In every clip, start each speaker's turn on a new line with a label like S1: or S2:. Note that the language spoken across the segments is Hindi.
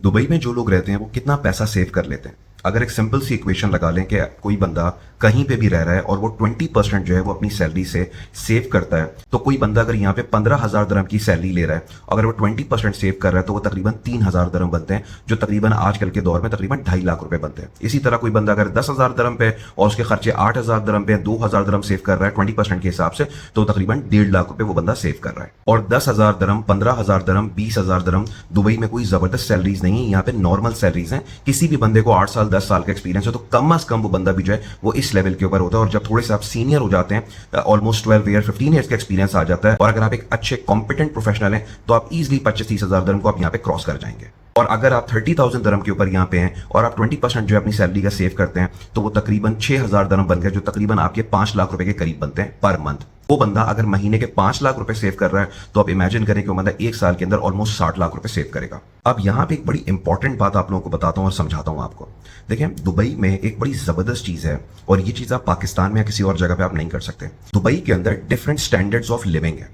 S1: दुबई में जो लोग रहते हैं वो कितना पैसा सेव कर लेते हैं। अगर एक सिंपल सी इक्वेशन लगा लें कि कोई बंदा कहीं पे भी रह रहा है और वो 20% जो है वो अपनी सैलरी से सेव करता है, तो कोई बंदा अगर यहाँ पे 15,000 दरम की सैलरी ले रहा है, अगर वो 20% सेव कर रहा है तो वो तकरीबन 3,000 दरम बनते हैं, जो तकरीबन आजकल के दौर में तकरीबन 2.5 लाख रुपए बनते हैं। इसी तरह कोई बंदा अगर 10,000 दरम पे और उसके खर्चे 8,000 दरम पे 2,000 दरम सेव कर रहा है 20% के हिसाब से, तो तकरीबन 1.5 लाख रुपए वो बंदा सेव कर रहा है। और 10,000 दरम, 15,000 दरम, 20,000 दरम दुबई में कोई जबरदस्त सैलरीज नहीं है, यहाँ पे नॉर्मल सैलरीज हैं। किसी भी बंदे को 8 साल 10 साल का एक्सपीरियंस है तो कम से कम वो बंदा भी जो है वो इस लेवल के ऊपर होता है। और जब थोड़े से आप सीनियर हो जाते हैं, ऑलमोस्ट 12 ईयर 15 ईयर्स का एक्सपीरियंस आ जाता है, और अगर आप एक अच्छे कॉम्पिटेंट प्रोफेशनल हैं तो आप इजीली 25-30,000 दरम को आप यहाँ पे क्रॉस कर जाएंगे। और अगर आप 30,000 दरम के ऊपर यहाँ पे हैं और आप 20% जो है अपनी सैलरी का सेव करते हैं, तो वो तकरीबन 6,000 दरम बन गए, जो तकरीबन आपके 5 लाख रुपए के करीब बनते हैं पर मंथ। वो बंदा अगर महीने के 5 लाख रुपए सेव कर रहा है तो आप इमेजिन करें कि वो बंदा एक साल के अंदर ऑलमोस्ट 60 लाख रुपए सेव करेगा। अब यहाँ पे एक बड़ी इंपॉर्टेंट बात आप लोगों को बताता हूँ और समझाता हूँ आपको। देखिए, दुबई में एक बड़ी जबरदस्त चीज है और ये चीज आप पाकिस्तान में या किसी और जगह पे आप नहीं कर सकते। दुबई के अंदर डिफरेंट स्टैंडर्ड्स ऑफ लिविंग है।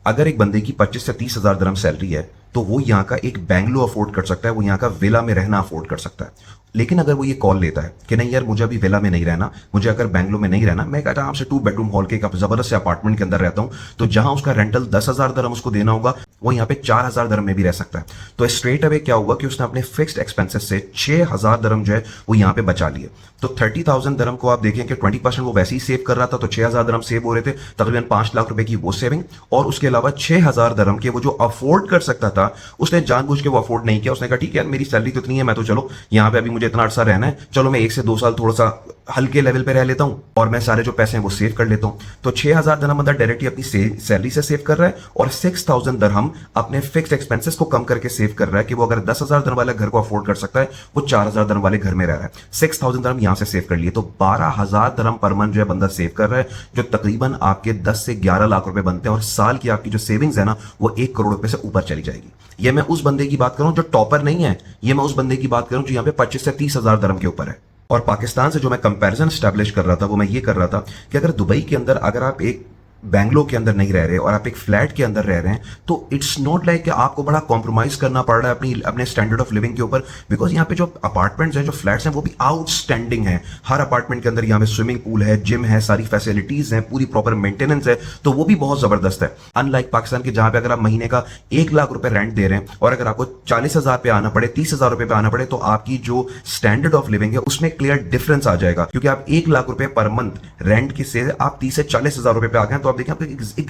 S1: अगर एक बंदे की 25 से 30,000 दरम सैलरी है तो वो यहाँ का एक बैंगलो अफोर्ड कर सकता है, वो यहाँ का विला में रहना अफोर्ड कर सकता है। लेकिन अगर वो ये कॉल लेता है कि नहीं यार, मुझे अभी विला में नहीं रहना, मुझे अगर बैंगलो में नहीं रहना, मैं एक आराम से 2 बेडरूम हॉल के एक जबरदस्त से अपार्टमेंट के अंदर रहता हूं, तो जहां उसका रेंटल 10,000 दरम उसको देना होगा, वो यहाँ पे 4,000 दरम में भी रह सकता है। तो स्ट्रेट अवे क्या हुआ कि उसने अपने फिक्स्ड एक्सपेंसेस से 6,000 दरम जो है वो यहाँ पे बचा लिए। तो 30,000 दरम को आप देखें कि 20% वो वैसे ही सेव कर रहा था, तो 6,000 दरम सेव हो रहे थे, तकरीबन 5 लाख रुपए की वो सेविंग। और उसके अलावा 6,000 दरम के वो जो अफोर्ड कर सकता था, उसने जानबूझ के वो अफोर्ड नहीं किया। उसने कहा ठीक है यार, मेरी सैलरी तो इतनी है, मैं तो चलो यहाँ पे अभी मुझे इतना अरसा रहना है, चलो मैं 1 से 2 साल थोड़ा सा हल्के लेवल पे रह लेता हूं और मैं सारे जो पैसे हैं वो सेव कर लेता हूं। तो 6,000 दरहम बंदा डायरेक्टली अपनी सैलरी से सेव कर रहा है और 6,000 दरहम अपने फिक्स्ड एक्सपेंसेस को कम करके सेव कर रहा है कि वो अगर 10,000 दरहम वाले घर को अफोर्ड कर सकता है, वो 4,000 दरहम वाले घर में रह रहा है। 6,000 दरहम यहां से सेव कर लिए, तो 12,000 दरहम पर मंथ जो है बंदा सेव कर रहा है, जो तकरीबन आपके 10 से 11 लाख रुपए बनते हैं। और साल की आपकी जो सेविंग्स है ना, वो 1 करोड़ रुपए से ऊपर चली जाएगी। ये मैं उस बंदे की बात करूं जो टॉपर नहीं है, ये मैं उस बंदे की बात करूं जो यहाँ पे 25 से 30,000 दरहम के ऊपर है। और पाकिस्तान से जो मैं कंपैरिजन स्टैब्लिश कर रहा था, वो मैं ये कर रहा था कि अगर दुबई के अंदर अगर आप एक बैंगलोर के अंदर नहीं रह रहे और आप एक फ्लैट के अंदर रह रहे हैं, तो इट्स नॉट लाइक कि आपको बड़ा कॉम्प्रोमाइज करना पड़ रहा है अपने स्टैंडर्ड ऑफ लिविंग के ऊपर। बिकॉज यहाँ पे जो अपार्टमेंट्स हैं, जो फ्लैट्स हैं, वो भी आउटस्टैंडिंग हैं। हर अपार्टमेंट के अंदर यहाँ पे स्विमिंग पूल है, जिम है, सारी फैसिलिटीज हैं, पूरी प्रॉपर मेंटेनेंस है, तो वो भी बहुत जबरदस्त है। अनलाइक पाकिस्तान के जहां पे अगर आप महीने का 1 लाख रुपए रेंट दे रहे हैं और अगर आपको 40,000 पे आना पड़े, 30,000 रुपए पे आना पड़े, तो आपकी जो स्टैंडर्ड ऑफ लिविंग है उसमें क्लियर डिफरेंस आ जाएगा। क्योंकि आप 1 लाख रुपए पर मंथ रेंट के से आप 30 से 40,000 रुपए पे आ गए, तो आप देखें आपको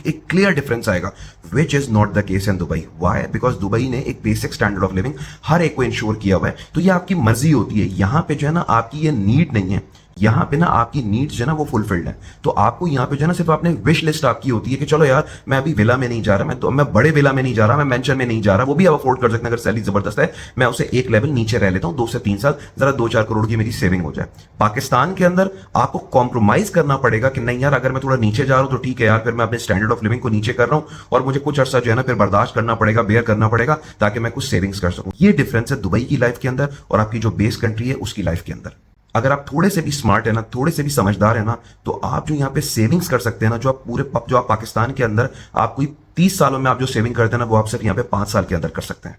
S1: एक क्लियर डिफरेंस आएगा, which is not the case in Dubai. Why? Because Dubai ने एक बेसिक स्टैंडर्ड ऑफ लिविंग हर एक को इंश्योर किया हुआ है। तो ये आपकी मर्जी होती है, यहां पे जो है ना आपकी ये नीड नहीं है, यहाँ पे ना आपकी नीड्स जो है ना वो फुलफिल्ड है। तो आपको यहाँ पे जो है ना सिर्फ आपने विश लिस्ट आपकी होती है कि चलो यार, मैं अभी विला में नहीं जा रहा, मैं बड़े विला में नहीं जा रहा, मैं मेंशन में नहीं जा रहा, वो भी आप अफोर्ड कर सकते हैं अगर सैलरी जबरदस्त है। मैं उसे एक लेवल नीचे रह लेता हूँ 2 से 3 साल, जरा 2-4 करोड़ की मेरी सेविंग हो जाए। पाकिस्तान के अंदर आपको कॉम्प्रोमाइज करना पड़ेगा कि नहीं यार, अगर मैं थोड़ा नीचे जा रहा हूँ तो ठीक है यार, फिर मैं अपने स्टैंडर्ड ऑफ लिविंग को नीचे कर रहा हूँ और मुझे कुछ अर्सा जो है ना फिर बर्दाश्त करना पड़ेगा, बेयर करना पड़ेगा, ताकि मैं कुछ सेविंग्स कर सकूँ। ये डिफरेंस है दुबई की लाइफ के अंदर और आपकी जो बेस कंट्री है उसकी लाइफ के अंदर। अगर आप थोड़े से भी स्मार्ट है ना, थोड़े से भी समझदार है ना, तो आप जो यहाँ पे सेविंग्स कर सकते हैं ना, जो आप पाकिस्तान के अंदर आप कोई 30 सालों में आप जो सेविंग करते हैं ना, वो आप सिर्फ यहाँ पे 5 साल के अंदर कर सकते हैं।